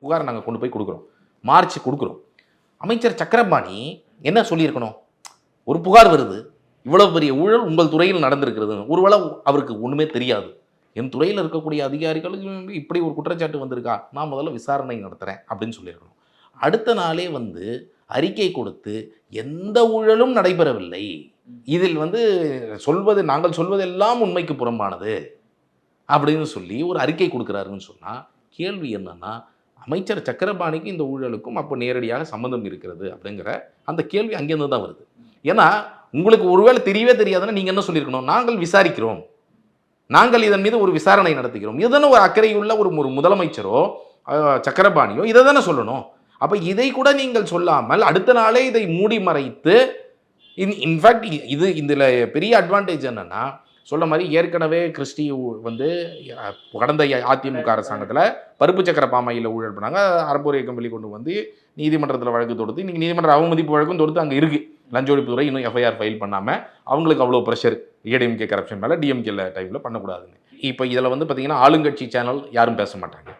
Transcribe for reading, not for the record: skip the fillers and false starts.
புகாரை நாங்கள் கொண்டு போய் கொடுக்குறோம், மார்ச் கொடுக்குறோம். அமைச்சர் சக்கரபாணி என்ன சொல்லியிருக்கணும்? ஒரு புகார் வருது, இவ்வளவு பெரிய ஊழல் உங்கள் துறையில் நடந்திருக்கிறது, ஒருவேளை அவருக்கு ஒன்றுமே தெரியாது, என் துறையில் இருக்கக்கூடிய அதிகாரிகளுக்கு இப்படி ஒரு குற்றச்சாட்டு வந்திருக்கா, நான் முதல்ல விசாரணை நடத்துகிறேன் அப்படின்னு சொல்லியிருக்கணும். அடுத்த நாளே வந்து அறிக்கை கொடுத்து எந்த ஊழலும் நடைபெறவில்லை, இதில் வந்து நாங்கள் சொல்வதெல்லாம் உண்மைக்கு புறம்பானது அப்படின்னு சொல்லி ஒரு அறிக்கை கொடுக்குறாருன்னு சொன்னால் கேள்வி என்னன்னா, அமைச்சர் சக்கரபாணிக்கு இந்த ஊழலுக்கும் அப்போ நேரடியாக சம்மந்தம் இருக்கிறது அப்படிங்கிற அந்த கேள்வி அங்கேருந்து தான் வருது. ஏன்னா உங்களுக்கு ஒருவேளை தெரியவே தெரியாதுன்னா நீங்கள் என்ன சொல்லியிருக்கணும்? நாங்கள் விசாரிக்கிறோம், நாங்கள் இதன் மீது ஒரு விசாரணை நடத்துகிறோம். இதுதானே ஒரு அக்கறையுள்ள ஒரு முதலமைச்சரோ சக்கரபாணியோ இதை தானே சொல்லணும். அப்போ இதை கூட நீங்கள் சொல்லாமல் அடுத்த நாளே இதை மூடி மறைத்து, இன்ஃபேக்ட் இதில் பெரிய அட்வான்டேஜ் என்னன்னா, சொல்ல மாதிரி ஏற்கனவே கிறிஸ்டி வந்து கடந்த அதிமுக அரசாங்கத்தில் பருப்பு சக்கர பாமாயில் ஊழல் பண்ணாங்க. அறப்போர் இயக்கம் வெளிக்கொண்டு வந்து நீதிமன்றத்தில் வழக்கு தொடுத்து, இன்றைக்கி நீதிமன்ற அவமதிப்பு வழக்கும் தொடுத்து அங்கே இருக்குது. லஞ்ச ஒழிப்புத்துறை இன்னும் எஃப்ஐஆர் ஃபைல் பண்ணாமல் அவங்களுக்கு அவ்வளோ ப்ரெஷர் ஏடிஎம்கே கரப்ஷன் மேலே டிஎம்கே டைமில் பண்ணக்கூடாதுன்னு. இப்போ இதில் வந்து பார்த்திங்கன்னா ஆளுங்கட்சி சேனல் யாரும் பேச மாட்டாங்க.